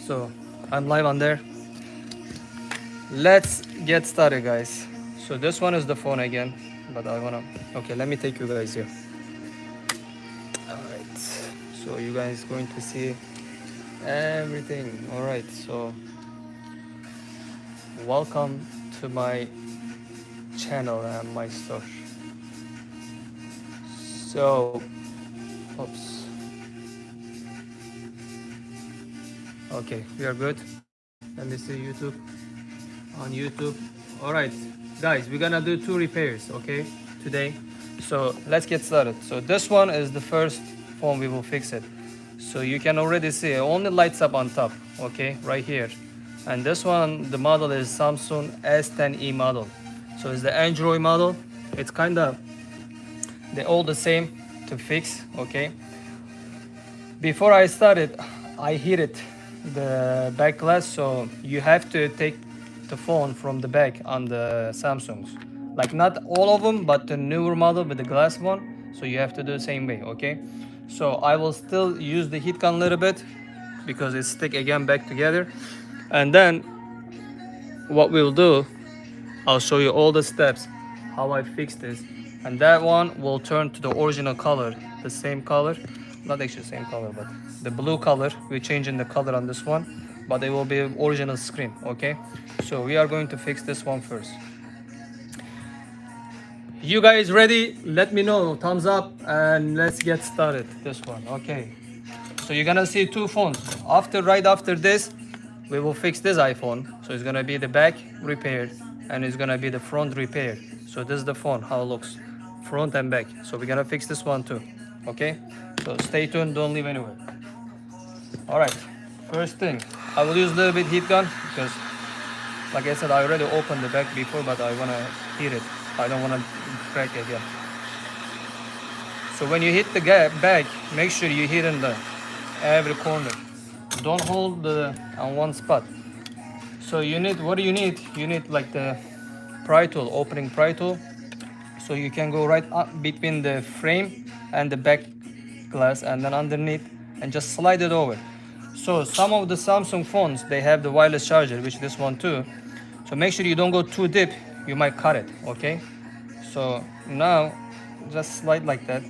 So I'm live on there. Let's get started, guys. So this one is the phone again, but I wanna. Okay, let me take you guys here. All right. So you guys going to see everything. All right. So welcome to my channel and my store. So, oops. Okay, we are good. Let me see YouTube. On YouTube. All right, guys, we're gonna do two repairs, okay, today. So let's get started. So this one is the first phone we will fix it. So you can already see it only lights up on top, okay, right here. And this one, the model is Samsung S10e model. So it's the Android model. It's kind of, they're all the same to fix, okay. Before I started, I heated the back glass, so you have to take the phone from the back on the Samsungs. Like not all of them, but the newer model with the glass one. So you have to do the same way, okay? So I will still use the heat gun a little bit because it stick again back together. And then what we'll do, I'll show you all the steps, how I fix this. And that one will turn to the original color, the same color. Not actually the same color, but the blue color. We're changing the color on this one, but it will be original screen, okay? So we are going to fix this one first. You guys ready? Let me know, thumbs up, and let's get started. This one, okay. So you're gonna see two phones. Right after this, we will fix this iPhone. So it's gonna be the back repaired, and it's gonna be the front repaired. So this is the phone, how it looks, front and back. So we're gonna fix this one too, okay? So stay tuned, don't leave anywhere. All right, first thing, I will use a little bit heat gun because, like I said, I already opened the back before, but I wanna heat it. I don't wanna crack it again. So when you hit the back, make sure you hit in the every corner. Don't hold on one spot. So you need, what do you need? You need like the pry tool, opening pry tool. So you can go right up between the frame and the back glass and then underneath and just slide it over. So some of the Samsung phones, they have the wireless charger, which this one too. So make sure you don't go too deep, you might cut it, okay? So now just slide like that.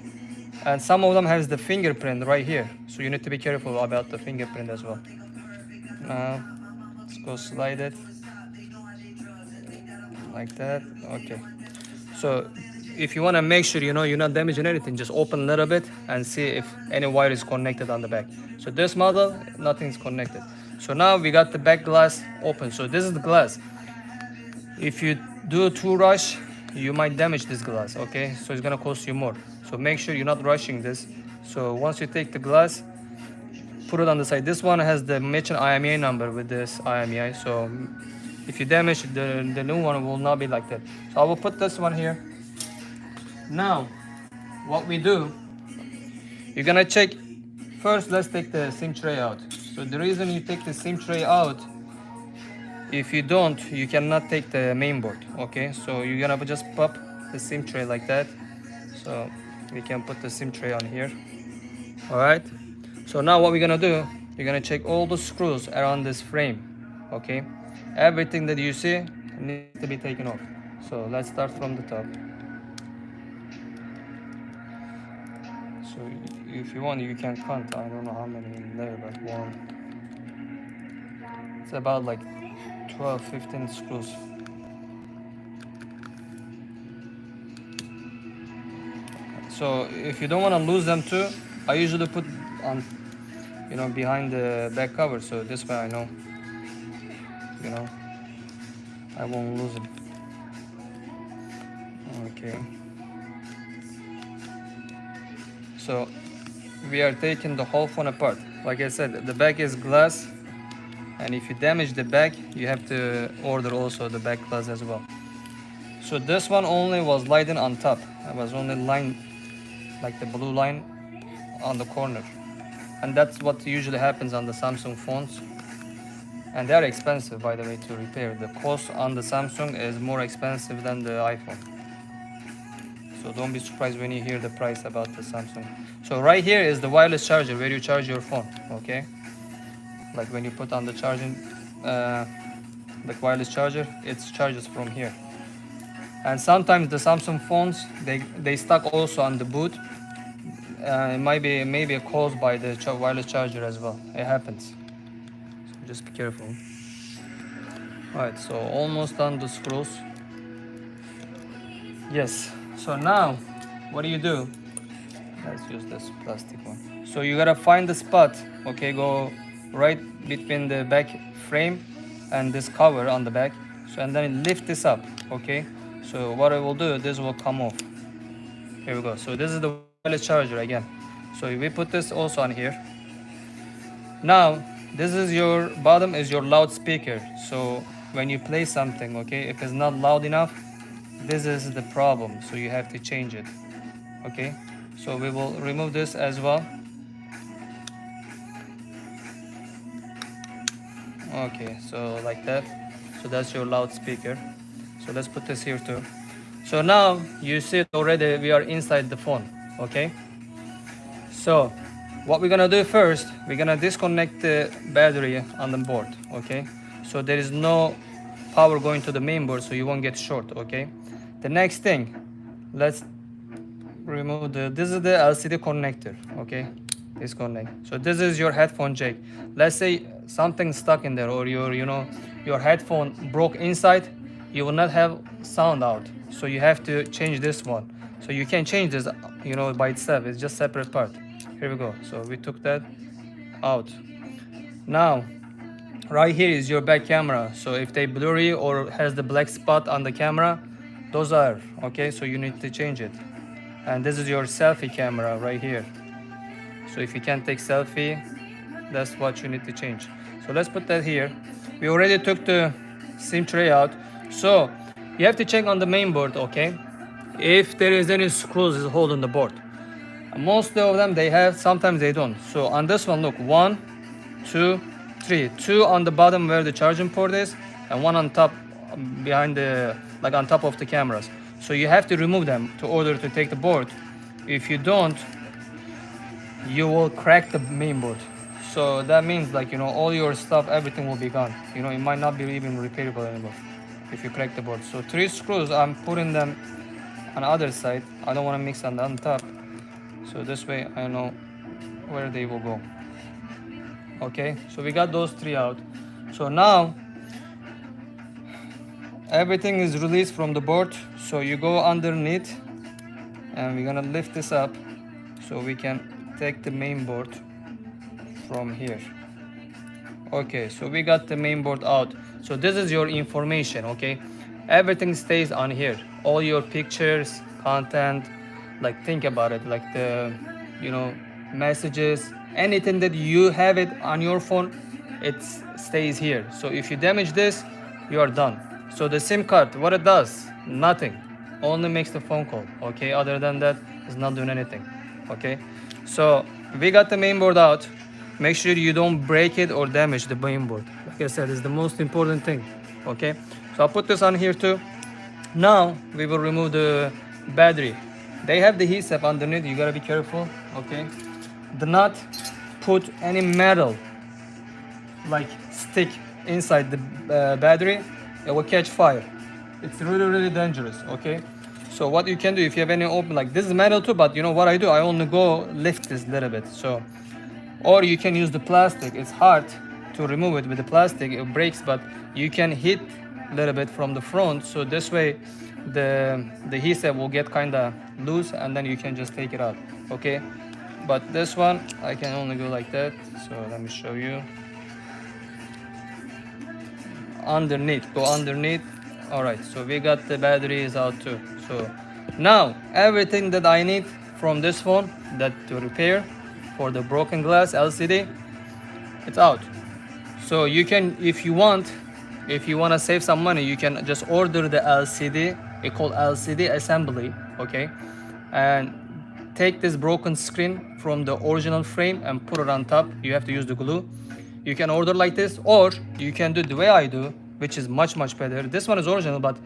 And some of them has the fingerprint right here. So you need to be careful about the fingerprint as well. Now let's go slide it like that, okay. So if you want to make sure you're not damaging anything, just open a little bit and see if any wire is connected on the back. So this model, nothing's connected. So now we got the back glass open. So this is the glass. If you do too rush, you might damage this glass, okay? So it's gonna cost you more. So make sure you're not rushing this. So once you take the glass, put it on the side. This one has the matching IMEI number with this IMEI. So if you damage the new one will not be like that. So I will put this one here. Now, what we do, you're gonna check. First, let's take the SIM tray out. So the reason you take the SIM tray out, if you don't, you cannot take the main board, okay? So you're gonna just pop the SIM tray like that. So we can put the SIM tray on here. All right. So now what we're gonna do, you're gonna check all the screws around this frame, okay? Everything that you see needs to be taken off. So let's start from the top. So if you want, you can count. I don't know how many in there, but one. It's about like 12, 15 screws. So if you don't want to lose them too, I usually put on, behind the back cover. So this way I know, I won't lose them. Okay. So we are taking the whole phone apart. Like I said, the back is glass, and if you damage the back, you have to order also the back glass as well. So this one only was lighting on top. It was only line, like the blue line on the corner. And that's what usually happens on the Samsung phones. And they're expensive, by the way, to repair. The cost on the Samsung is more expensive than the iPhone. So don't be surprised when you hear the price about the Samsung. So right here is the wireless charger where you charge your phone, okay? like when you put on the charging, the wireless charger, it charges from here. And sometimes the Samsung phones, they stuck also on the boot. It might be maybe caused by the wireless charger as well. It happens. So just be careful. Alright, so almost done the screws. Yes. So now, what do? Let's use this plastic one. So you gotta find the spot. Okay, go right between the back frame and this cover on the back. So and then lift this up. Okay. So what I will do, this will come off. Here we go. So this is the wireless charger again. So we put this also on here. Now this is your bottom is your loudspeaker. So when you play something, okay, if it's not loud enough, this is the problem. So you have to change it. Okay. So we will remove this as well. Okay, so like that. So that's your loudspeaker. So let's put this here too. So now you see it already, we are inside the phone. Okay. So what we're gonna do first, we're gonna disconnect the battery on the board. Okay. So there is no power going to the main board, so you won't get short. Okay. The next thing, let's remove this is the LCD connector. Okay, disconnect. So this is your headphone jack. Let's say something stuck in there, or your headphone broke inside, you will not have sound out, so you have to change this one. So you can change this by itself, it's just separate part. Here we go. So we took that out. Now right here is your back camera. So if they blurry or has the black spot on the camera, those are okay, so you need to change it. And this is your selfie camera right here. So if you can't take selfie, that's what you need to change. So let's put that here. We already took the SIM tray out. So you have to check on the main board, okay, if there is any screws holding the board. Most of them they have, sometimes they don't. So on this one, look, 1, 2, 3. 2 on the bottom where the charging port is, and 1 on top behind the, like on top of the cameras. So you have to remove them to order to take the board. If you don't, you will crack the main board. So that means like all your stuff, everything will be gone. It might not be even repairable anymore if you crack the board. So 3 screws, I'm putting them on the other side. I don't want to mix on top. So this way I know where they will go. Okay, so we got those 3 out. So now everything is released from the board. So you go underneath and we're gonna lift this up so we can take the main board from here. Okay, so we got the main board out. So this is your information. Okay, everything stays on here, all your pictures, content, like think about it, like the messages, anything that you have it on your phone, it stays here. So if you damage this, you are done. So the SIM card, what it does, nothing, only makes the phone call. Okay, other than that, it's not doing anything. Okay, so we got the main board out. Make sure you don't break it or damage the main board. Like I said, it's the most important thing. Okay, so I'll put this on here too. Now we will remove the battery. They have the heat step underneath, you gotta be careful. Okay, do not put any metal like stick inside the battery. It will catch fire. It's really dangerous. Okay, so what you can do, if you have any open, like this is metal too, but what I do, I only go lift this little bit. So, or you can use the plastic. It's hard to remove it with the plastic, it breaks, but you can hit a little bit from the front, so this way the heat will get kind of loose and then you can just take it out. Okay, but this one I can only go like that. So let me show you. Underneath, go underneath. All right, so we got the batteries out too. So now everything that I need from this phone that to repair for the broken glass LCD, it's out. So you can, if you want to save some money, you can just order the LCD. It's called LCD assembly. Okay, and take this broken screen from the original frame and put it on top. You have to use the glue. You can order like this, or you can do the way I do, which is much better. This one is original, but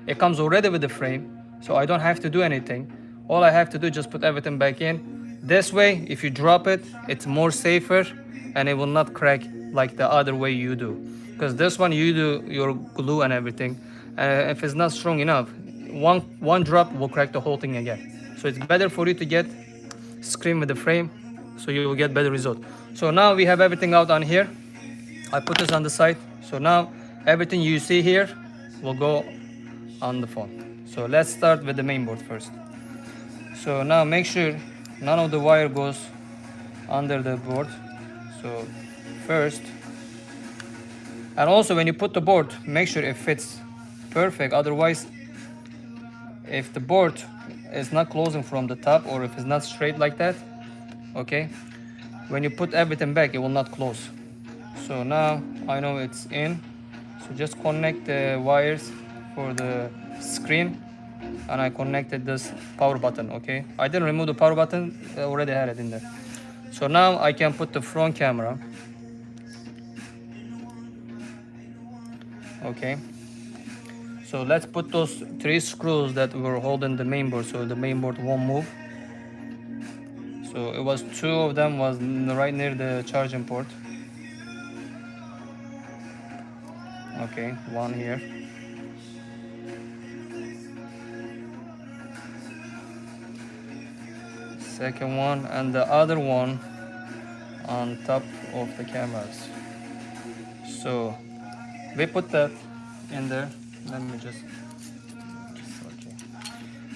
it comes already with the frame, so I don't have to do anything. All I have to do is just put everything back in. This way, if you drop it, it's more safer and it will not crack like the other way you do, because this one you do your glue and everything. If it's not strong enough, one drop will crack the whole thing again. So it's better for you to get screen with the frame, so you will get better result. So now we have everything out on here. I put this on the side. So now everything you see here will go on the phone. So let's start with the main board first. So now make sure none of the wire goes under the board. So first, and also when you put the board, make sure it fits perfect. Otherwise, if the board is not closing from the top, or if it's not straight like that, okay, when you put everything back, it will not close. So now I know it's in. So just connect the wires for the screen, and I connected this power button. Okay, I didn't remove the power button, I already had it in there. So now I can put the front camera. Okay, so let's put those 3 screws that were holding the main board, so the main board won't move. So it was 2 of them was right near the charging port. Okay, 1 here. Second one, and the other one on top of the cameras. So we put that in there. Let me just okay.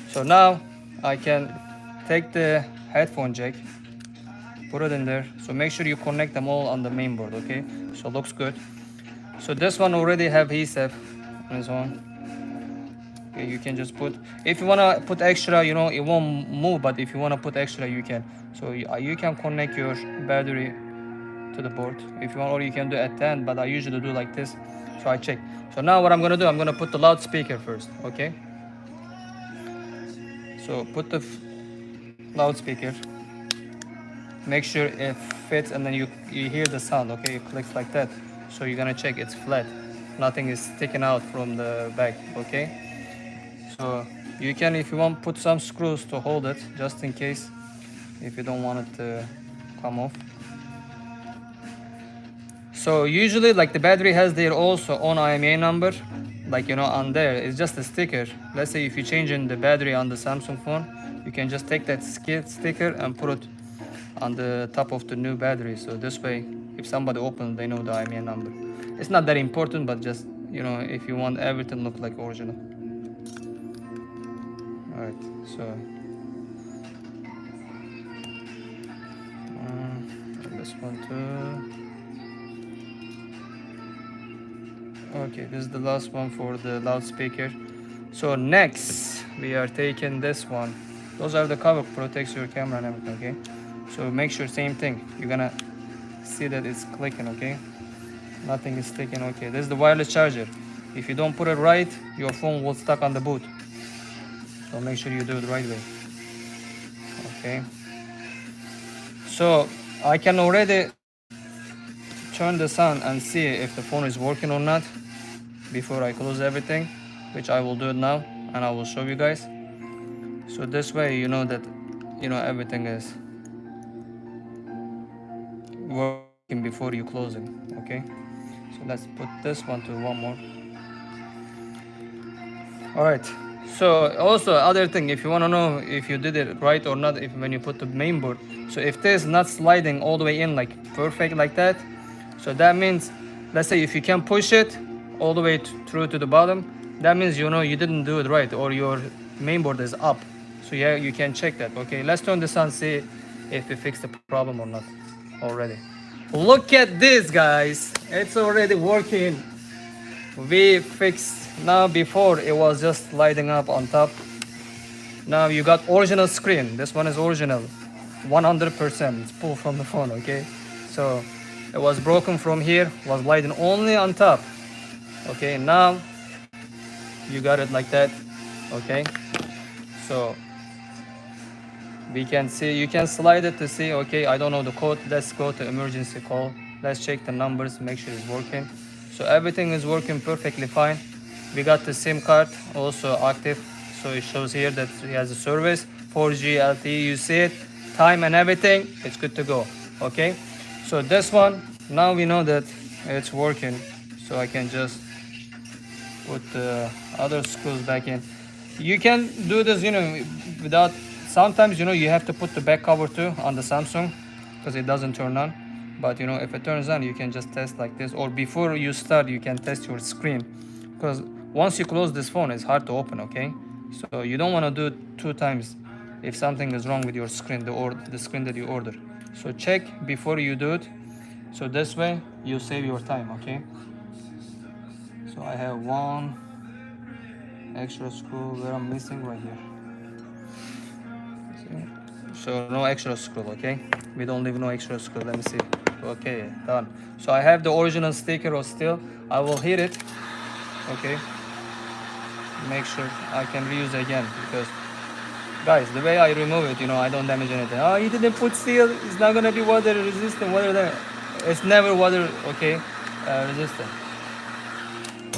So now I can take the headphone jack, put it in there. So make sure you connect them all on the main board. Okay, so looks good. So this one already have adhesive on its own. Okay, you can just put, if you wanna put extra, you know, it won't move, but if you wanna put extra, you can. So you can connect your battery to the board if you want, or you can do it at the end, but I usually do like this. So I check. So now what I'm gonna do, I'm gonna put the loudspeaker first. Okay, so put the loudspeaker, make sure it fits, and then you hear the sound. Okay, it clicks like that. So you're gonna check it's flat, nothing is sticking out from the back. Okay, so you can, if you want, put some screws to hold it just in case, if you don't want it to come off. So usually, like, the battery has their also own IMEI number, like, you know, on there it's just a sticker. Let's say if you're changing the battery on the Samsung phone, you can just take that sticker and put it on the top of the new battery. So this way, if somebody opens, they know the IMEI number. It's not that important, but just, you know, if you want everything look like original. All right, so this one too. Okay, this is the last one for the loudspeaker. So next we are taking this one. Those are the cover, protects your camera and everything. Okay, so make sure, same thing, you're gonna see that it's clicking. Okay, nothing is sticking. Okay, this is the wireless charger. If you don't put it right, your phone will stuck on the boot, so make sure you do it the right way. Okay, so I can already turn this on and see if the phone is working or not before I close everything, which I will do it now, and I will show you guys. So this way you know that, you know, everything is working before you closing. Okay, so let's put this one to one more. All right, so also other thing, if you want to know if you did it right or not, if when you put the main board, so if this is not sliding all the way in like perfect like that, so that means, let's say if you can push it all the way through to the bottom, that means, you know, you didn't do it right, or your main board is up. So yeah, you can check that. Okay, let's turn this on, see if we fixed the problem or not already. Look at this, guys, it's already working. We fixed. Now before it was just lighting up on top. Now you got original screen. This one is original, 100%. It's pulled from the phone. Okay, so it was broken from here, was lighting only on top. Okay, now you got it like that. Okay, so we can see, you can slide it to see. Okay, I don't know the code. Let's go to emergency call. Let's check the numbers, make sure it's working. So everything is working perfectly fine. We got the SIM card also active, so it shows here that it has a service, 4G LTE. You see it, time and everything, it's good to go. Okay, so this one Now we know that it's working, so I can just put the other screws back in. You can do this, without, sometimes, you have to put the back cover too on the Samsung because it doesn't turn on. But if it turns on, you can just test like this, or before you start you can test your screen, because once you close this phone it's hard to open, okay? So you don't want to do it 2 times if something is wrong with your screen, the screen that you order. So check before you do it, so this way you save your time, okay? So I have one extra screw where I'm missing right here. So no extra screw, okay? We don't leave no extra screw. Let me see. Okay, done. So I have the original sticker or still. I will hit it, okay? Make sure I can reuse again, because guys, the way I remove it, I don't damage anything. Oh, you didn't put steel. It's not gonna be water resistant. It's never water, okay, resistant.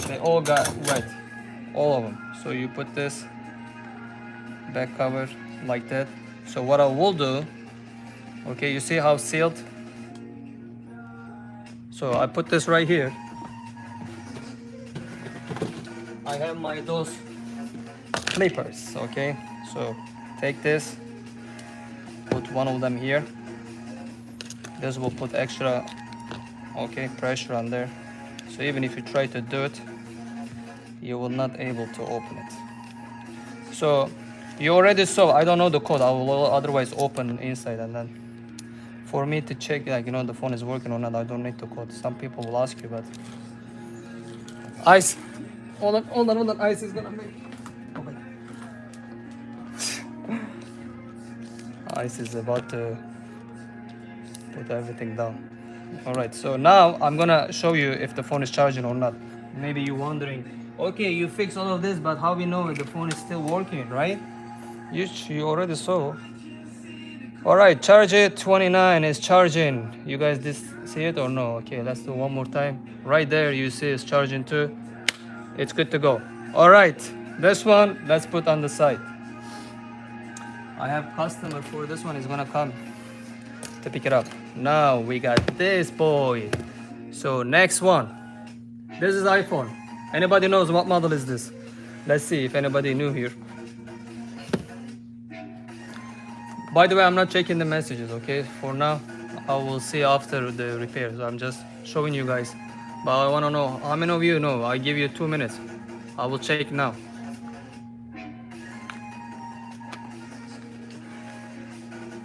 They all got wet, all of them. So you put this back cover like that. So what I will do, okay, you see how sealed? So I put this right here. I have those clippers, okay? So take this, put one of them here. This will put extra, okay, pressure on there. So even if you try to do it, you will not able to open it. So you already saw, I don't know the code, I will otherwise open inside, and then for me to check, like, the phone is working or not, I don't need the code. Some people will ask you, but ice, hold on, ice is gonna make, okay. Ice is about to put everything down. All right, so now I'm gonna show you if the phone is charging or not. Maybe you're wondering, okay, you fix all of this, but how we know if the phone is still working, right? You already saw. All right, charge it, 29 is charging. You guys see it or no? Okay, let's do one more time. Right there, you see it's charging too. It's good to go. All right, this one, let's put on the side. I have customer for this one is gonna come to pick it up. Now we got this boy. So next one, this is iPhone. Anybody knows what model is this? Let's see if anybody new here. By the way, I'm not checking the messages, okay? For now, I will see after the repair. So I'm just showing you guys. But I want to know how many of you know. I give you 2 minutes. I will check now.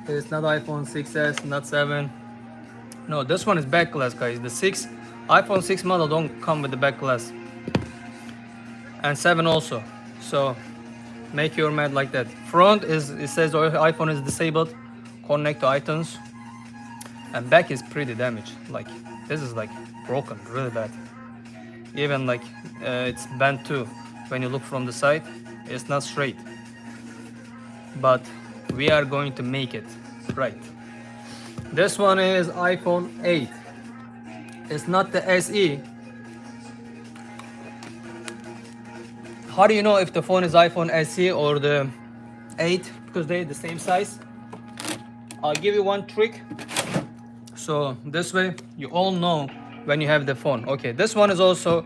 It's not iPhone 6s, not 7. No, this one is back glass, guys. The iPhone 6 model don't come with the back glass. And 7 also. So make your mat like that. Front it says iPhone is disabled, connect to iTunes, and back is pretty damaged. Like this is like broken, really bad. Even like it's bent too. When you look from the side, it's not straight. But we are going to make it right. This one is iPhone 8. It's not the SE. How do you know if the phone is iPhone SE or the 8? Because they're the same size. I'll give you one trick. So this way you all know when you have the phone. Okay, this one is also,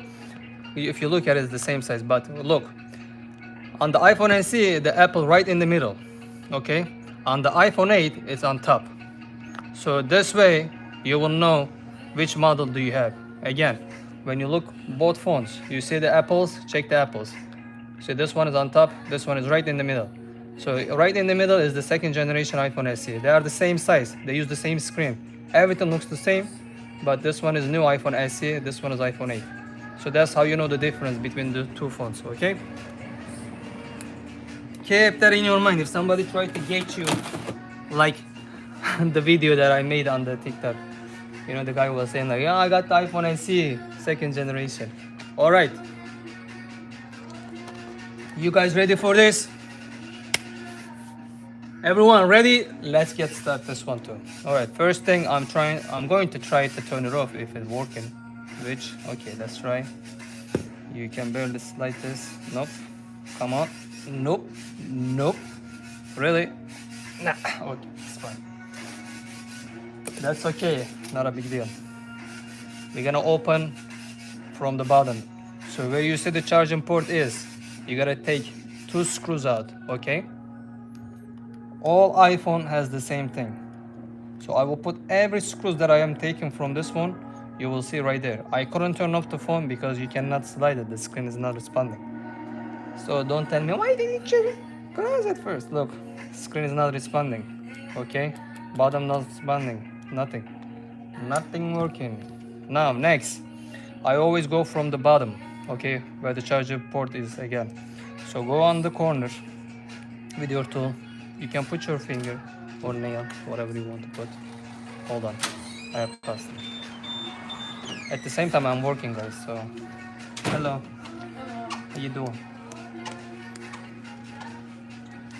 if you look at it, it's the same size. But look, on the iPhone SE, the Apple right in the middle. Okay, on the iPhone 8, it's on top. So this way you will know which model do you have. Again, when you look both phones, you see the apples, check the apples. So this one is on top, this one is right in the middle. So right in the middle is the second generation iPhone SE. They are the same size, they use the same screen. Everything looks the same, but this one is new iPhone SE, this one is iPhone 8. So that's how you know the difference between the two phones, okay? Keep that in your mind. If somebody tried to get you, like the video that I made on the TikTok, the guy was saying like, yeah, I got the iPhone SE, second generation. All right. You guys ready for this? Everyone ready? Let's get started this one too. All right, first thing I'm going to try to turn it off if it's working. Okay, let's try. You can barely slide this. Nope. Come on. Nope. Really? Nah. Okay, it's fine. That's okay. Not a big deal. we're gonna open from the bottom. So where you see the charging port is, you gotta take 2 screws out, okay? All iPhone has the same thing. So I will put every screws that I am taking from this one, you will see right there. I couldn't turn off the phone because you cannot slide it, the screen is not responding. So don't tell me, why didn't you close it first? Look, screen is not responding, okay? Bottom not responding, nothing working. Now next, I always go from the bottom, okay, where the charger port is again. So go on the corner with your tool. You can put your finger or nail, whatever you want to put. Hold on, I have customer. At the same time I'm working, guys, so hello. How you doing?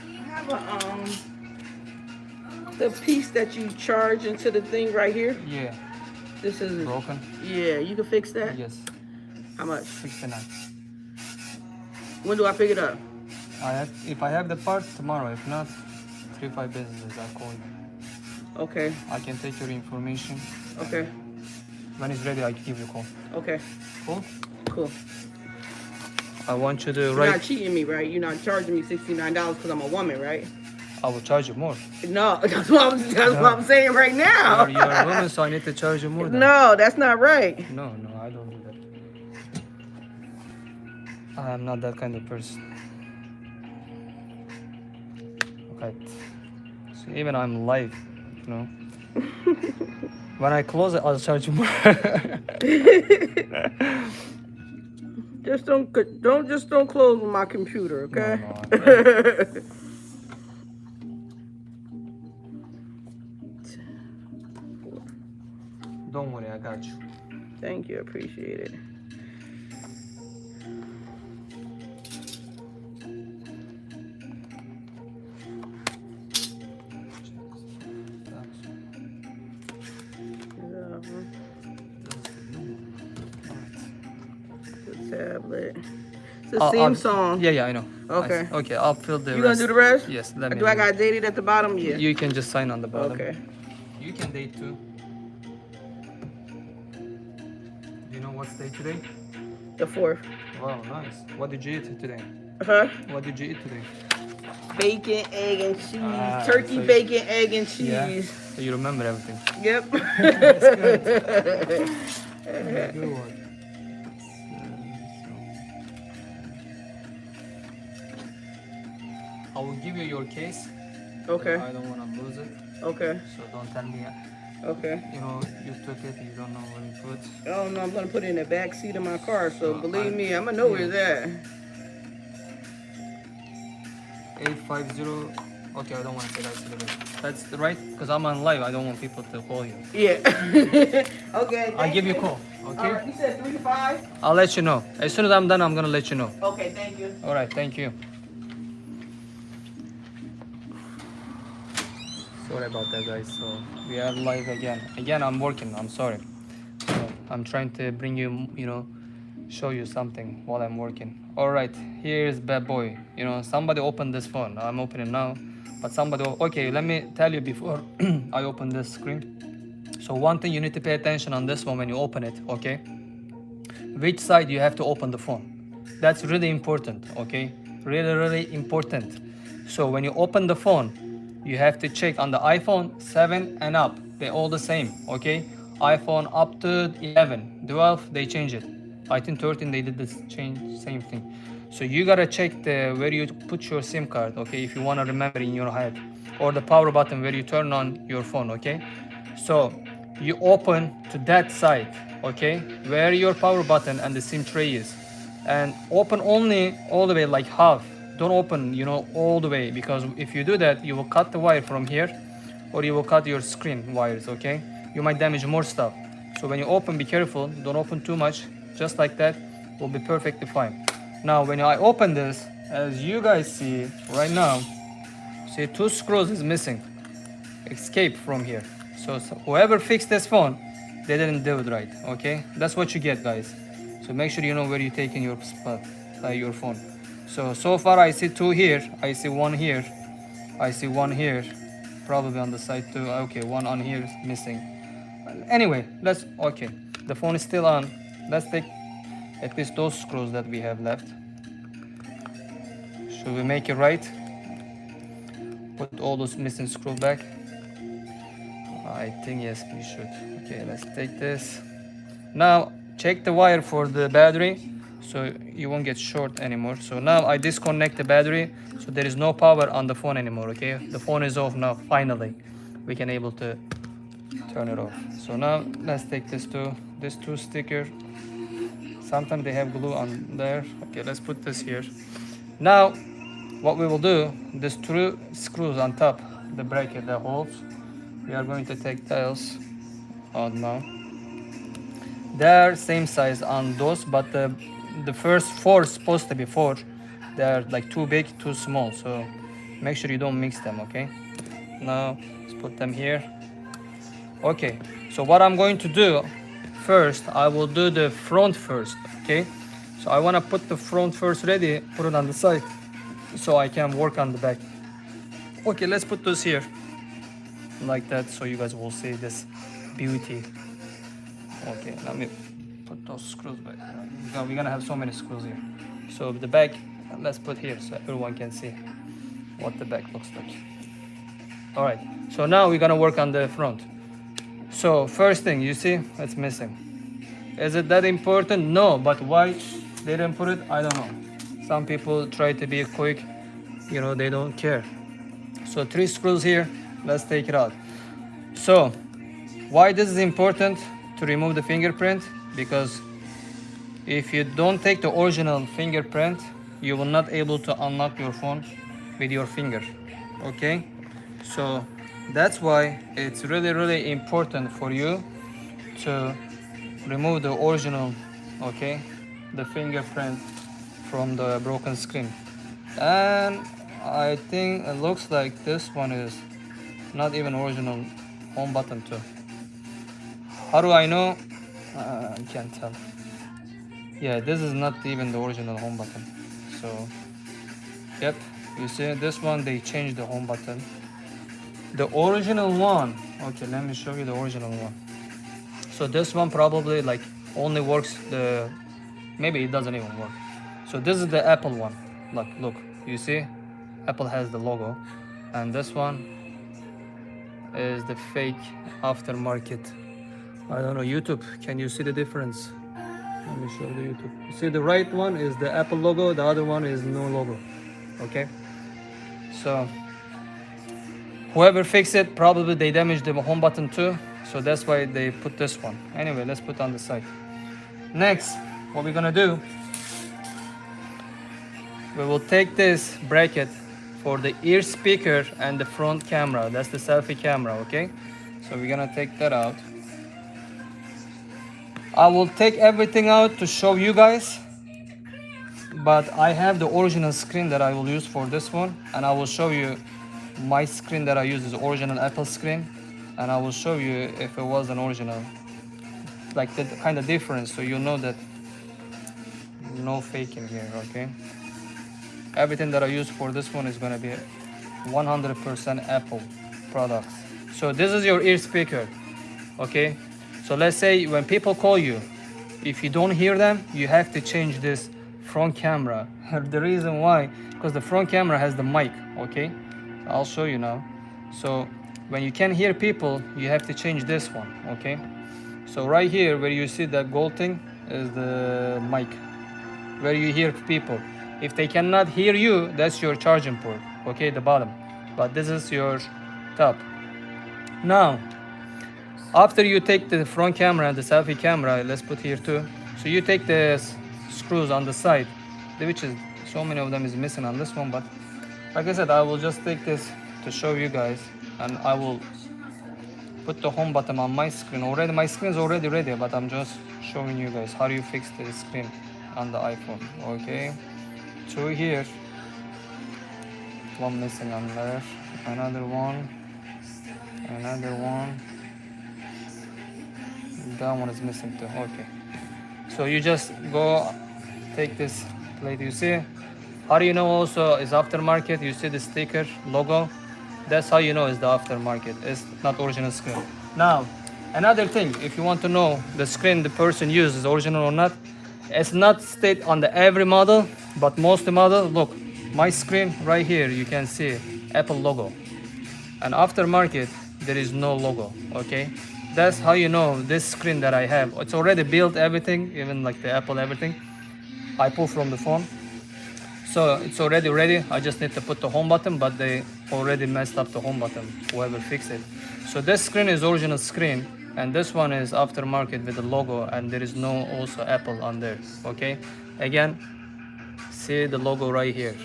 I have the piece that you charge into the thing right here. Yeah. This is Broken? Yeah, you can fix that. Yes. How much? 69. When do I pick it up? If I have the part tomorrow, if not, 3-5 business days, I'll call you. Okay. I can take your information. Okay. When it's ready, I can give you a call. Okay. Cool? Cool. I want you to You're write. not cheating me, right? You're not charging me $69 because I'm a woman, right? I will charge you more. No, that's what I'm saying right now. You're a woman, so I need to charge you more. Than. No, that's not right. No, I don't do that. I am not that kind of person. Okay. So even I'm live, you know. When I close it, I'll charge you more. Just don't close my computer, okay? No, don't worry, I got you. Thank you, appreciate it. The tablet. It's a Samsung. Yeah, I know. Okay. Okay, I'll fill the You rest. gonna do the rest? Yes, let me. Do I got dated at the bottom? Yeah. You can just sign on the bottom. Okay. You can date too. Do you know what's day today? The 4th. Wow, nice. What did you eat today? Huh? What did you eat today? Bacon, egg, and cheese. Turkey, so bacon, egg, and cheese. Yeah. So you remember everything. Yep. That's good. Good one. I will give you your case. Okay. I don't want to lose it. Okay. So don't tell me. Okay. You know, you took it. You don't know where you put. Oh no, I'm gonna put it in the back seat of my car. So Oh, believe me, I'm gonna know where it's at. 850. Okay, I don't want to say that's the right because I'm on live. I don't want people to call you. Yeah. Okay. I'll give you a call. Okay. All right. You said 3 to 5. I'll let you know. As soon as I'm done, I'm gonna let you know. Okay. Thank you. All right. Thank you. Sorry about that, guys. So we are live again. Again, I'm working. I'm sorry. So I'm trying to bring you, show you something while I'm working. All right. Here's bad boy. Somebody opened this phone. I'm opening now, but somebody. Okay, let me tell you before I open this screen. So one thing you need to pay attention on this one when you open it. Okay. Which side you have to open the phone. That's really important. Okay. Really important. So when you open the phone, you have to check on the iPhone 7 and up. They're all the same, okay? iPhone up to 11, 12, they change it. I think 13, they did the same thing. So you gotta check where you put your SIM card, okay? If you wanna remember in your head. Or the power button where you turn on your phone, okay? So you open to that side, okay? Where your power button and the SIM tray is. And open only all the way, like half. Don't open, all the way, because if you do that, you will cut the wire from here, or you will cut your screen wires, okay? You might damage more stuff. So when you open, be careful. Don't open too much. Just like that, will be perfectly fine. Now, when I open this, as you guys see right now, see 2 screws is missing. Escape from here. So whoever fixed this phone, they didn't do it right, okay? That's what you get, guys. So make sure you know where you're taking your spot, your phone. So far I see 2 here, I see 1 here, I see 1 here, probably on the side too. Okay, 1 on here is missing. Anyway, okay. the phone is still on. Let's take at least those screws that we have left. Should we make it right? Put all those missing screws back. I think yes, we should. Okay, let's take this. Now check the wire for the battery, so you won't get short anymore. So now I disconnect the battery, so there is no power on the phone anymore. Okay, the phone is off now. Finally, we can able to turn it off. So now let's take this two sticker. Sometimes they have glue on there. Okay, let's put this here. Now what we will do, these two screws on top, the bracket that holds, we are going to take those out now. They're same size on those, but the first four is supposed to be four. They're like too big, too small, so make sure you don't mix them. Okay, now let's put them here. Okay, so what I'm going to do first, I will do the front first. Okay, so I want to put the front first ready, put it on the side so I can work on the back. Okay, let's put those here like that, so you guys will see this beauty. Okay, let me put those screws back. We're gonna have so many screws here. So the back, let's put here so everyone can see what the back looks like. All right, so now we're gonna work on the front. So first thing, you see, it's missing. Is it that important? No, but why they didn't put it, I don't know. Some people try to be quick, you know, they don't care. So 3 screws here, let's take it out. So why this is important to remove the fingerprint? Because if you don't take the original fingerprint, you will not able to unlock your phone with your finger. Okay, so that's why it's really important for you to remove the original, okay, the fingerprint from the broken screen. And I think it looks like this one is not even original home button too. How do I know? I can't tell. Yeah, this is not even the original home button. So, yep, you see this one, they changed the home button. The original one, okay, let me show you the original one. So this one probably like only works maybe it doesn't even work. So this is the Apple one. Look, you see? Apple has the logo. And this one is the fake aftermarket. I don't know, YouTube, can you see the difference? Let me show the YouTube. You see the right one is the Apple logo, the other one is no logo. Okay? So whoever fixed it, probably they damaged the home button too. So that's why they put this one. Anyway, let's put on the side. Next, what we're gonna do, we will take this bracket for the ear speaker and the front camera. That's the selfie camera, okay? So we're gonna take that out. I will take everything out to show you guys, but I have the original screen that I will use for this one, and I will show you my screen that I use is original Apple screen, and I will show you if it was an original, like the kind of difference, so you know that no faking here, okay? Everything that I use for this one is gonna be 100% Apple products. So this is your ear speaker, okay? So let's say when people call you, if you don't hear them, you have to change this front camera. The reason why, because the front camera has the mic, okay? I'll show you now. So when you can't hear people, you have to change this one, okay? So right here where you see that gold thing is the mic, where you hear people. If they cannot hear you, that's your charging port, okay, the bottom. But this is your top. Now, after you take the front camera and the selfie camera, let's put here too. So you take the screws on the side, which is so many of them is missing on this one, but like I said, I will just take this to show you guys, and I will put the home button on my screen already. My screen is already ready, but I'm just showing you guys how do you fix the screen on the iPhone. Okay, 2 here, 1 missing on there, another one, that one is missing too. Okay, so you just go take this plate. You see how do you know also is aftermarket? You see the sticker logo, that's how you know it's the aftermarket, it's not original screen. Now Another thing, if you want to know the screen the person uses is original or not, it's not state on the every model, but most model. Look, my screen right here, you can see Apple logo. And aftermarket, there is no logo. Okay, that's how you know this screen that I have. It's already built everything, even like the Apple everything. I pull from the phone, so it's already ready. I just need to put the home button, but they already messed up the home button, whoever fixed it. So this screen is original screen, and this one is aftermarket with the logo, and there is no also Apple on there. Okay, again, see the logo right here.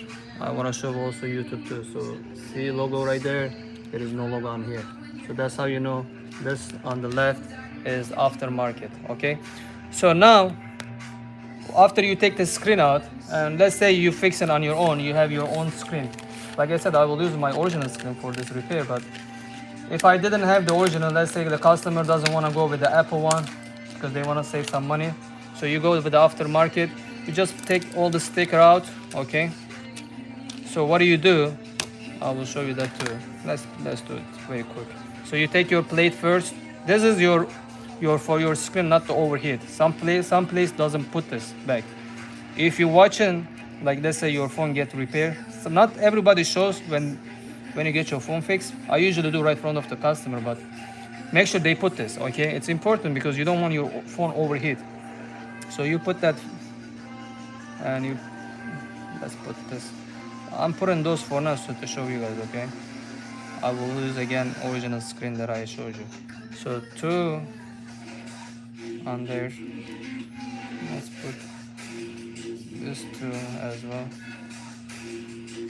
I want to show also YouTube too. So see logo right there. There is no logo on here. So that's how you know this on the left is aftermarket. Okay, so now after you take the screen out, and let's say you fix it on your own, you have your own screen. Like I said, I will use my original screen for this repair, but if I didn't have the original, let's say the customer doesn't want to go with the Apple one because they want to save some money, so you go with the aftermarket. You just take all the sticker out. Okay, so what do? I will show you that too. Let's do it very quick. So you take your plate first. This is your for your screen not to overheat. Some place doesn't put this back. If you're watching, like let's say your phone get repaired, so not everybody shows when you get your phone fixed. I usually do right in front of the customer, but make sure they put this. Okay, it's important because you don't want your phone overheat. So you put that, and let's put this. I'm putting those for now so to show you guys. Okay, I will use again original screen that I showed you. So two on there. Let's put this two as well.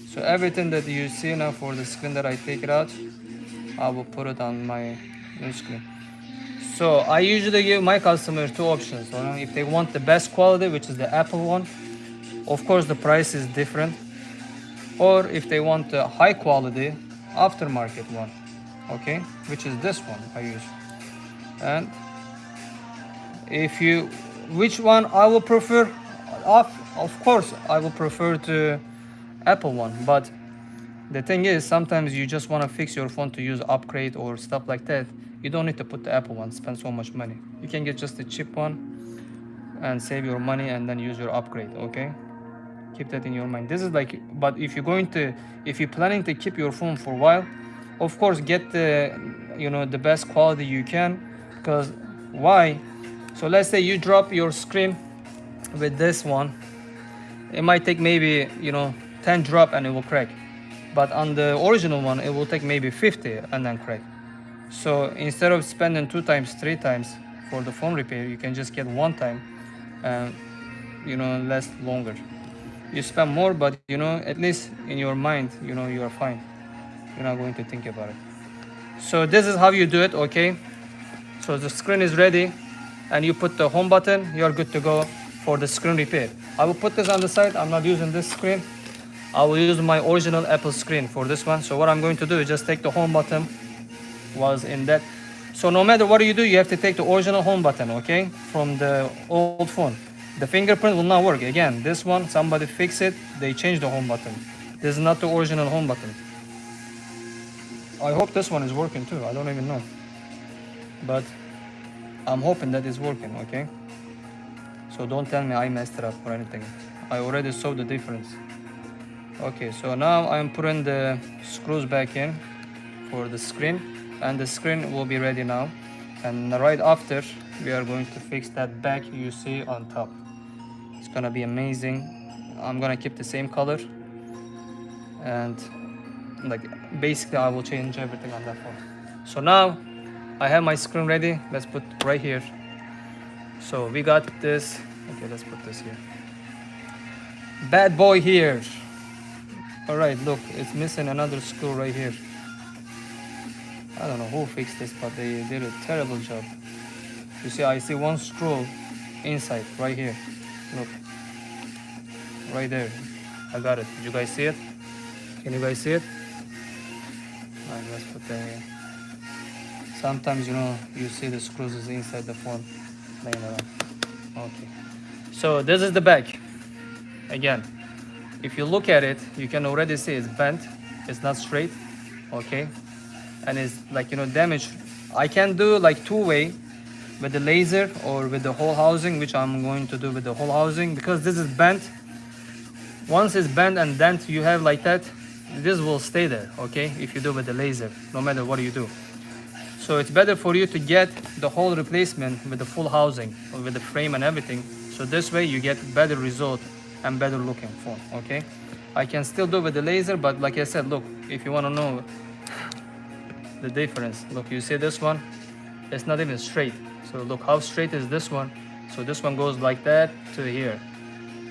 So everything that you see now for the screen that I take it out, I will put it on my new screen. So I usually give my customers two options. So if they want the best quality, which is the Apple one, of course the price is different. Or if they want the high quality aftermarket one, okay, which is this one I use. And which one I will prefer, of course I will prefer to Apple one, but the thing is sometimes you just want to fix your phone to use upgrade or stuff like that. You don't need to put the Apple one, spend so much money. You can get just a cheap one and save your money and then use your upgrade. Okay, keep that in your mind. This is like, but if you're planning to keep your phone for a while, of course get the the best quality you can. Because why? So let's say you drop your screen with this one, it might take maybe 10 drop and it will crack, but on the original one it will take maybe 50 and then crack. So instead of spending 2 times 3 times for the phone repair, you can just get 1 time and last longer. You spend more, but at least in your mind you are fine. You're not going to think about it. So this is how you do it. Okay, so the screen is ready and you put the home button, you're good to go for the screen repair. I will put this on the side. I'm not using this screen. I will use my original Apple screen for this one. So what I'm going to do is just take the home button was in that. So no matter what you do, you have to take the original home button, okay, from the old phone. The fingerprint will not work. Again, this one, somebody fix it, they changed the home button. This is not the original home button. I hope this one is working too. I don't even know, but I'm hoping that it's working. Okay, so don't tell me I messed it up or anything. I already saw the difference. Okay, so now I'm putting the screws back in for the screen, and the screen will be ready now. And right after, we are going to fix that back you see on top. It's gonna be amazing. I'm gonna keep the same color, and like basically I will change everything on that phone. So now I have my screen ready. Let's put right here. So we got this. Okay, let's put this here. Bad boy here. All right, look, it's missing another screw right here. I don't know who fixed this, but they did a terrible job. You see, I see one screw inside right here. Look, right there. I got it. Did you guys see it? Can you guys see it? All right, let's put that here. Sometimes you see the screws is inside the phone laying around. Okay, so this is the back. Again, if you look at it, you can already see it's bent. It's not straight. Okay, and it's like damaged I can do like two-way with the laser or with the whole housing, which I'm going to do with the whole housing because this is bent. Once it's bent and dent you have like that, this will stay there, okay, if you do with the laser, no matter what you do. So it's better for you to get the whole replacement with the full housing or with the frame and everything. So this way you get better result and better looking phone, okay? I can still do with the laser, but like I said, look, if you want to know the difference, look, you see this one, it's not even straight. So look how straight is this one. So this one goes like that to here.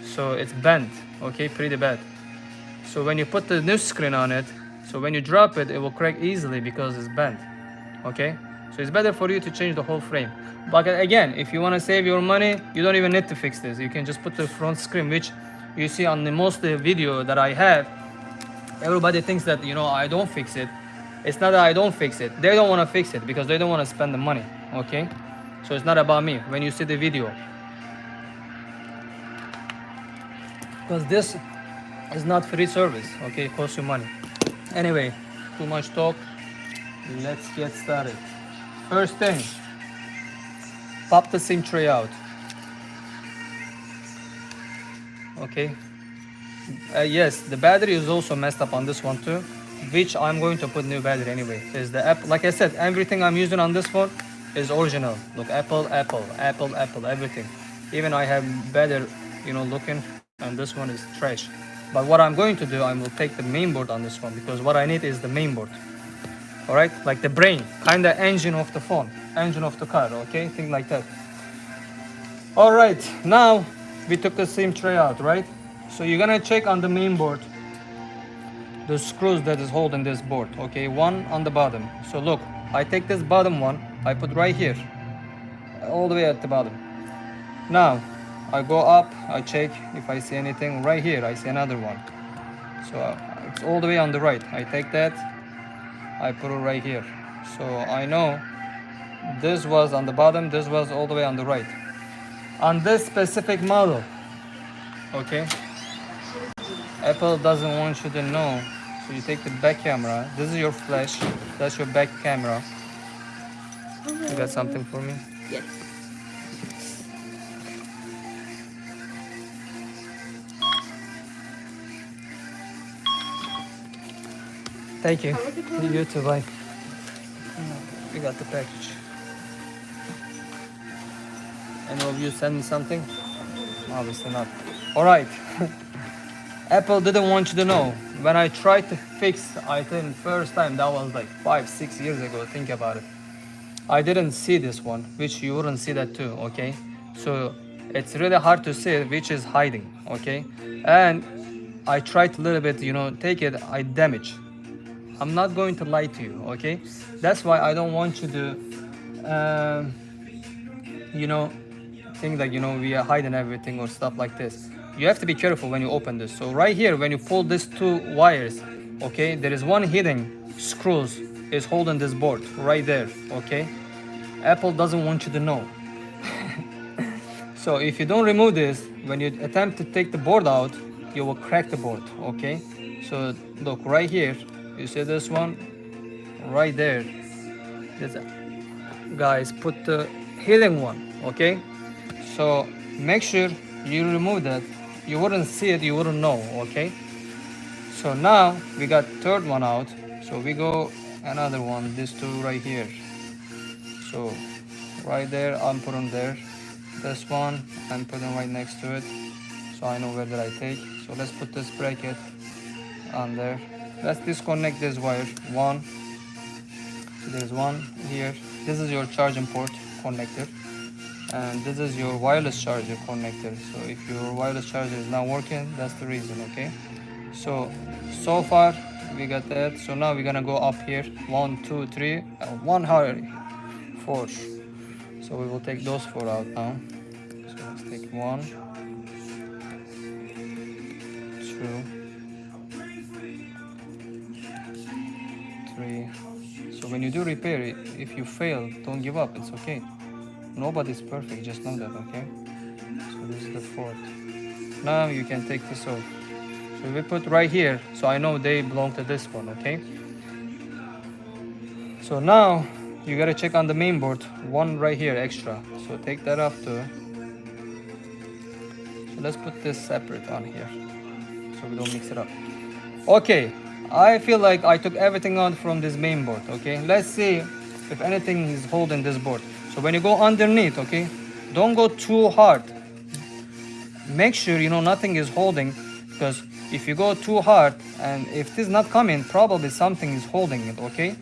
So it's bent, okay, pretty bad. So when you put the new screen on it, so when you drop it, it will crack easily because it's bent, okay? So it's better for you to change the whole frame. But again, if you want to save your money, you don't even need to fix this. You can just put the front screen, which you see on the most video that I have. Everybody thinks that, you know, I don't fix it. It's not that I don't fix it. They don't want to fix it because they don't want to spend the money, okay? So it's not about me when you see the video. Because this is not free service, okay? It costs you money. Anyway, too much talk. Let's get started. First thing, pop the SIM tray out. Okay. Yes, the battery is also messed up on this one too, which I'm going to put new battery anyway. Is the app, like I said, everything I'm using on this phone is original. Look, Apple, everything. Even I have better, you know, looking, and this one is trash. But what I'm going to do, I will take the main board on this one because what I need is the main board. All right, like the brain, kind of engine of the phone, engine of the car, okay, thing like that. All right, now we took the SIM tray out, right? So you're gonna check on the main board the screws that is holding this board, okay, one on the bottom. So look, I take this bottom one, I put right here, all the way at the bottom. Now I go up, I check if I see anything. Right here I see another one, so it's all the way on the right. I take that, I put it right here. So I know this was on the bottom, this was all the way on the right. On this specific model, okay, Apple doesn't want you to know. So you take the back camera, this is your flash, that's your back camera. You got something for me? Yes. Thank you. How was it going? You too, bye. We got the package. Any of you send me something? Obviously not. Alright. Apple didn't want you to know. When I tried to fix, I think first time, that was like 5-6 years ago, think about it. I didn't see this one, which you wouldn't see that too, okay? So it's really hard to see which is hiding, okay? And I tried a little bit, you know, take it, I damage. I'm not going to lie to you, okay? That's why I don't want you to, you know, think that, you know, we are hiding everything or stuff like this. You have to be careful when you open this. So right here, when you pull these two wires, okay, there is one hidden screws is holding this board right there, okay? Apple doesn't want you to know. So if you don't remove this, when you attempt to take the board out, you will crack the board, okay? So look right here, you see this one right there. This, guys, put the hidden one, okay? So make sure you remove that. You wouldn't see it, you wouldn't know, okay? So now we got third one out. So we go another one, these two right here. So right there, I'm putting there. This one, I'm putting right next to it. So I know where that I take. So let's put this bracket on there. Let's disconnect this wire. One. So there's one here. This is your charging port connector. And this is your wireless charger connector. So if your wireless charger is not working, that's the reason, okay? So far we got that. So now we're gonna go up here. 1, 2, 3, one hurry, 4. So we will take those 4 out now. So let's take 1, 2, 3. So when you do repair it, if you fail, don't give up, it's okay. Nobody's perfect, just know that, okay? So this is the 4th. Now you can take this off. So we put right here, so I know they belong to this one, okay? So now you gotta check on the main board, one right here extra. So take that off too. So let's put this separate on here so we don't mix it up. Okay, I feel like I took everything out from this main board. Okay, let's see if anything is holding this board. So when you go underneath, okay, don't go too hard. Make sure you know nothing is holding, because if you go too hard and if it is not coming, probably something is holding it. Okay,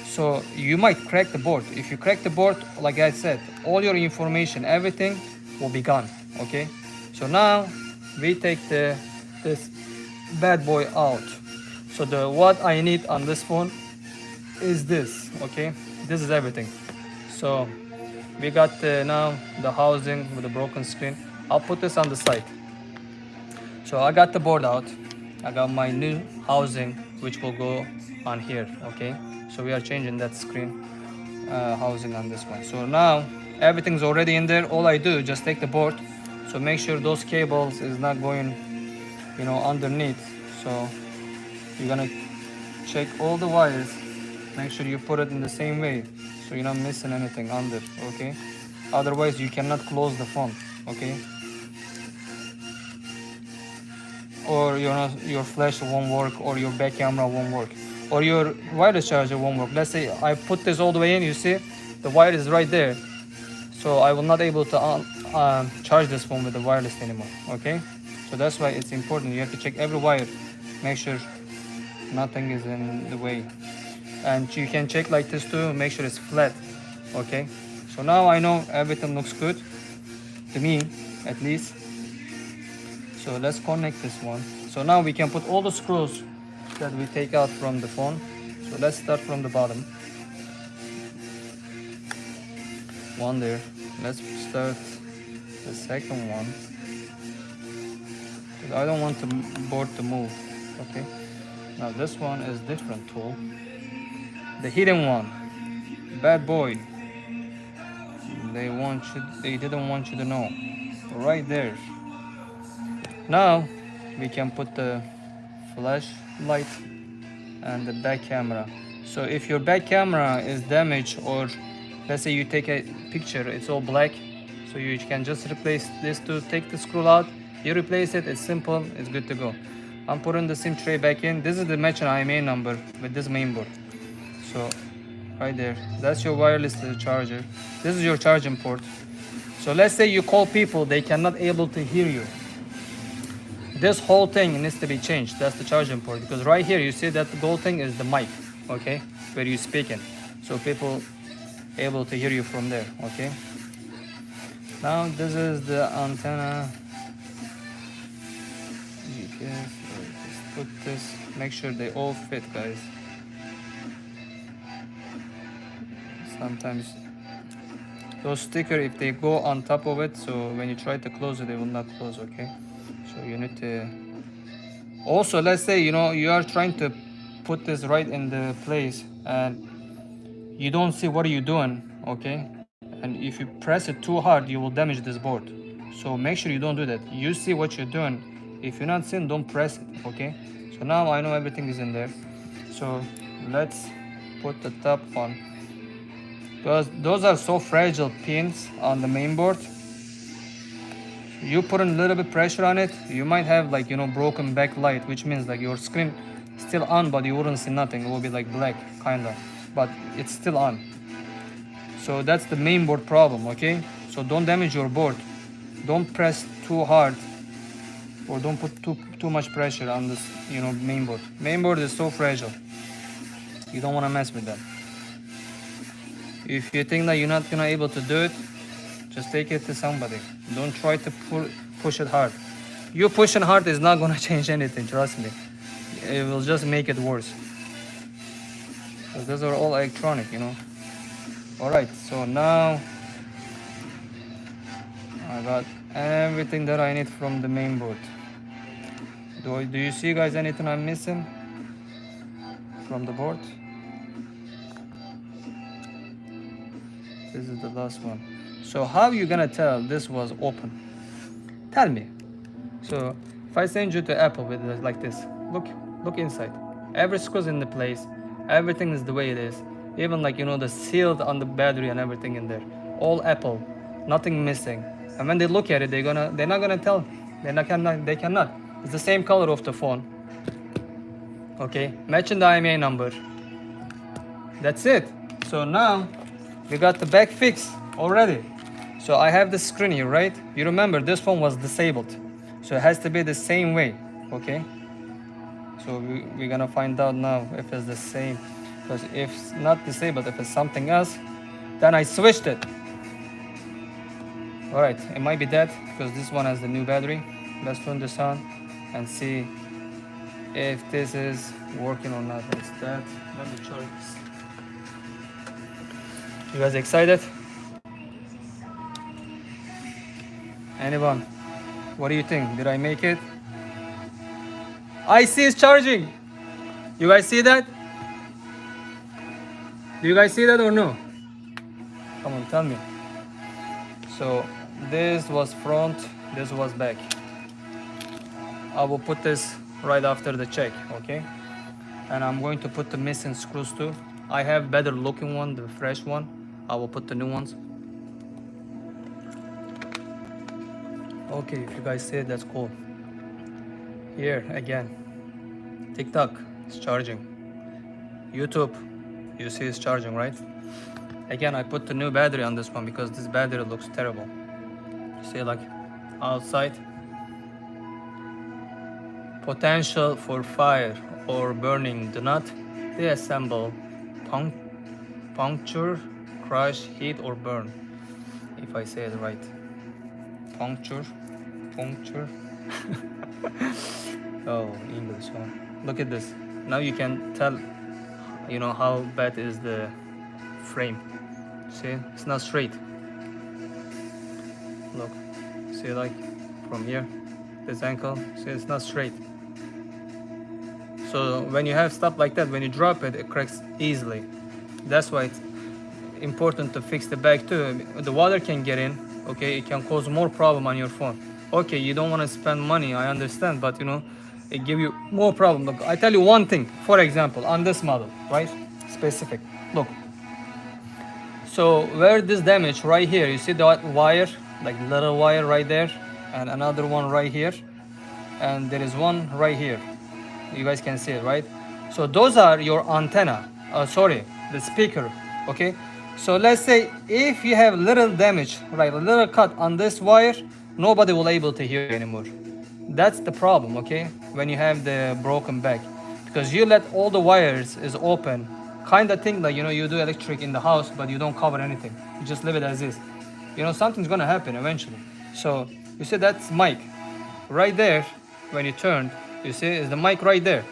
so you might crack the board. If you crack the board, like I said, all your information, everything will be gone. Okay, so now we take this bad boy out. So the what I need on this phone is this. Okay, this is everything. So we got now the housing with the broken screen. I'll put this on the side. So I got the board out. I got my new housing, which will go on here. Okay, so we are changing that screen housing on this one. So now everything's already in there. All I do just take the board. So make sure those cables is not going, you know, underneath. So you're gonna check all the wires. Make sure you put it in the same way, so you're not missing anything under. Okay, otherwise you cannot close the phone. Okay, or your flash won't work, or your back camera won't work, or your wireless charger won't work. Let's say I put this all the way in, you see the wire is right there, so I will not able to charge this phone with the wireless anymore. Okay, so that's why it's important. You have to check every wire, make sure nothing is in the way, and you can check like this too, make sure it's flat. Okay, so now I know everything looks good to me, at least. So let's connect this one. So now we can put all the screws that we take out from the phone. So let's start from the bottom. One there. Let's start the second one. I don't want the board to move. Okay. Now this one is different tool. The hidden one. Bad boy. They didn't want you to know. Right there. Now we can put the flashlight and the back camera. So if your back camera is damaged, or let's say you take a picture, it's all black, so you can just replace this to take the screw out, you replace it, it's simple, it's good to go. I'm putting the SIM tray back in. This is the matching IMA number with this main board. So right there, that's your wireless charger. This is your charging port. So let's say you call people, they cannot able to hear you. This whole thing needs to be changed. That's the charging port, because right here you see that the gold thing is the mic, okay, where you speaking, so people able to hear you from there. Okay, now this is the antenna. You can just put this, make sure they all fit, guys. Sometimes those stickers, if they go on top of it, so when you try to close it, they will not close. Okay, so you need to also, let's say you know you are trying to put this right in the place and you don't see what are you doing. Okay, and if you press it too hard, you will damage this board. So make sure you don't do that. You see what you're doing. If you're not seeing, don't press it. Okay, so now I know everything is in there. So let's put the top on, because those are so fragile pins on the main board. You put a little bit pressure on it, you might have like, you know, broken backlight, which means like your screen still on, but you wouldn't see nothing. It will be like black kinda, but it's still on. So that's the main board problem. Okay, so don't damage your board. Don't press too hard, or don't put too much pressure on this, you know, main board. Main board is so fragile, you don't want to mess with that. If you think that you're not gonna able to do it, just take it to somebody. Don't try to push it hard. You pushing hard is not gonna change anything, trust me. It will just make it worse. So those are all electronic, you know. Alright, so now I got everything that I need from the main board. Do you see, guys, anything I'm missing from the board? This is the last one. So how are you gonna tell this was open? Tell me. So if I send you to Apple with it like this, look inside. Every screw's in the place. Everything is the way it is. Even like, you know, the sealed on the battery and everything in there. All Apple, nothing missing. And when they look at it, they're not gonna tell. They cannot. It's the same color of the phone. Okay, matching the IMEI number. That's it. So now we got the back fix already. So I have the screen here, right? You remember this phone was disabled. So it has to be the same way, okay? So we're gonna find out now if it's the same. Because if it's not disabled, if it's something else, then I switched it. All right, it might be that because this one has the new battery. Let's turn this on and see if this is working or not. It's that. Let me charge this. You guys excited? Anyone? What do you think? Did I make it? I see it's charging. You guys see that? Do you guys see that or no? Come on, tell me. So this was front, this was back. I will put this right after the check, okay? And I'm going to put the missing screws too. I have better looking one, the fresh one. I will put the new ones. Okay, if you guys see it, that's cool. Here again, TikTok is charging. YouTube, you see it's charging, right? Again, I put the new battery on this one because this battery looks terrible. See, like outside, potential for fire or burning. Do not deassemble, puncture, crush, heat, or burn. If I say it right. Puncture. Oh, English, huh? Look at this. Now you can tell, you know, how bad is the frame. See, it's not straight. Look, see, like from here, this ankle, see, it's not straight. So when you have stuff like that, when you drop it, it cracks easily. That's why it's important to fix the back too. The water can get in, okay, it can cause more problem on your phone. Okay, you don't want to spend money, I understand, but you know, it give you more problem. Look, I tell you one thing, for example, on this model, right, specific, look. So where this damage right here, you see that wire, like little wire right there, and another one right here, and there is one right here. You guys can see it, right? So those are your antenna, sorry, the speaker, okay? So let's say if you have little damage, right, a little cut on this wire, nobody will able to hear you anymore. That's the problem, okay? When you have the broken back, because you let all the wires is open, kind of thing like, you know, you do electric in the house, but you don't cover anything. You just leave it as is. You know, something's gonna happen eventually. So you see that's mic right there. When you turn, you see is the mic right there.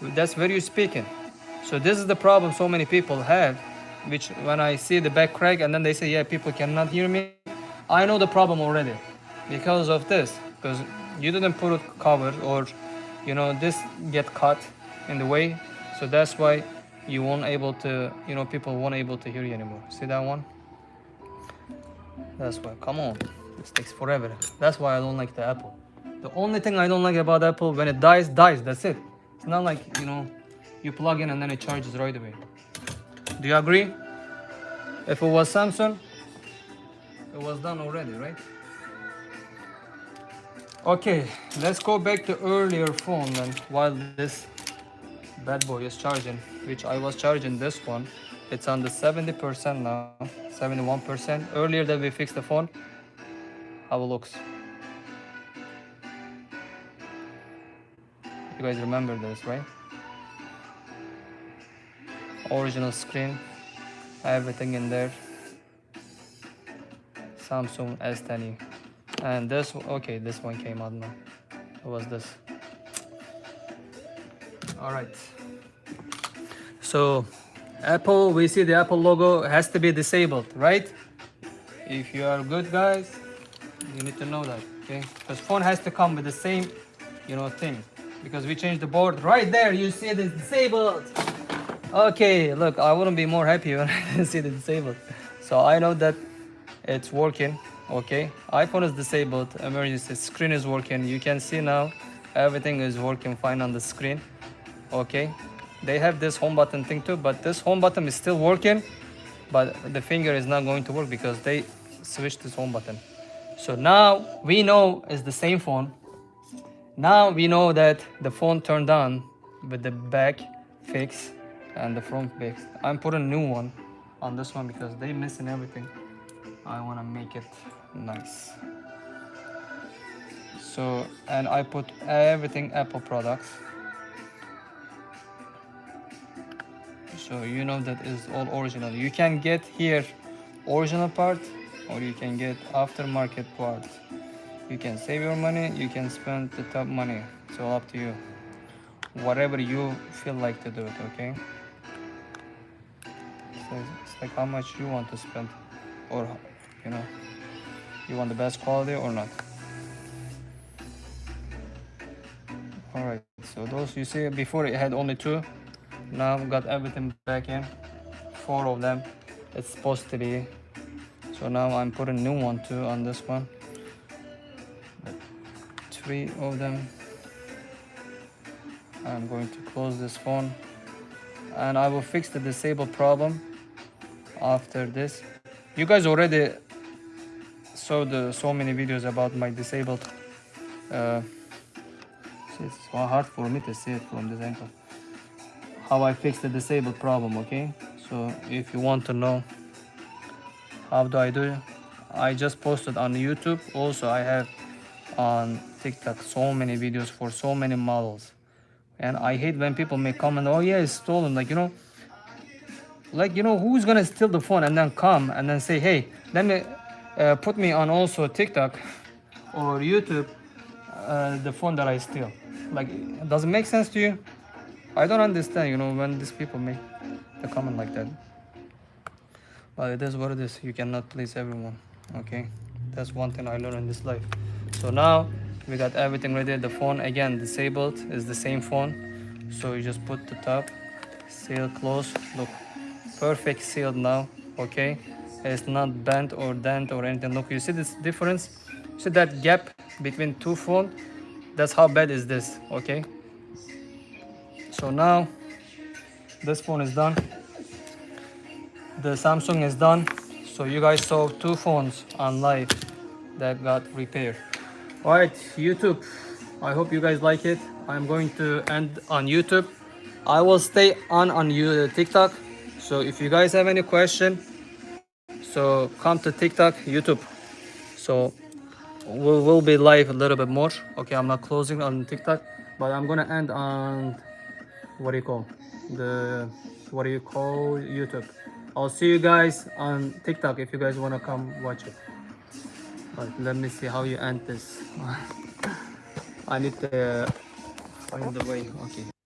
That's where you're speaking. So this is the problem so many people have, which when I see the back crack and then they say, yeah, people cannot hear me. I know the problem already because of this, because you didn't put a cover, or you know, this get cut in the way. So that's why you won't able to, you know, people won't able to hear you anymore. See that one? That's why, come on, this takes forever. That's why I don't like the Apple. The only thing I don't like about Apple, when it dies, that's it. It's not like, you know, you plug in and then it charges right away. Do you agree? If it was Samsung, it was done already, right? Okay, let's go back to earlier phone then, while this bad boy is charging, which I was charging this one. It's on the 70% now, 71%. Earlier that we fixed the phone, how it looks. You guys remember this, right? Original screen, everything in there. Samsung S10e. And this, okay, this one came out now. What was this? All right. So Apple, we see the Apple logo has to be disabled, right? If you are good guys, you need to know that, okay? Because phone has to come with the same, you know, thing. Because we changed the board right there, you see it is disabled. Okay, look, I wouldn't be more happy when I didn't see the disabled. So I know that it's working, okay? iPhone is disabled, emergency screen is working. You can see now everything is working fine on the screen, okay? they have this home button thing too, but this home button is still working, but the finger is not going to work because they switched this home button. So now we know it's the same phone. Now we know that the phone turned on with the back fix and the front fix. I'm putting a new one on this one because they missing everything. I want to make it nice. So, and I put everything Apple products. So you know that is all original. You can get here original part or you can get aftermarket part. You can save your money, you can spend the top money. It's all up to you. Whatever you feel like to do it, okay? So it's like how much you want to spend, or you know, you want the best quality or not. All right, so those you see before it had only 2. Now got everything back in, 4 of them. It's supposed to be. So now I'm putting new one too on this one. 3 of them. I'm going to close this phone and I will fix the disable problem after this. You guys already saw so many videos about my disabled. It's so hard for me to see it from this angle. How I fix the disabled problem, okay? So if you want to know how do I do it, I just posted on YouTube. Also I have on TikTok so many videos for so many models. And I hate when people make comment, oh yeah, it's stolen. Like, who's gonna steal the phone and then come and then say, hey, let me put me on also TikTok or YouTube, the phone that I steal. Like, does it make sense to you? I don't understand, when these people make a comment like that. But it is what it is. You cannot please everyone, okay? That's one thing I learned in this life. So now we got everything ready. The phone again disabled is the same phone. So you just put the top, seal close. Look, perfect sealed now, okay? It's not bent or dent or anything. Look, you see this difference? See that gap between 2 phones? That's how bad is this, okay? So now this phone is done. The Samsung is done. So you guys saw 2 phones on live that got repaired. All right, YouTube, I hope you guys like it. I'm going to end on YouTube. I will stay on TikTok. So if you guys have any question, so come to TikTok, YouTube. So we'll be live a little bit more. Okay, I'm not closing on TikTok, but I'm gonna end on YouTube. I'll see you guys on TikTok if you guys wanna come watch it. But let me see how you end this. I need to find the way. Okay.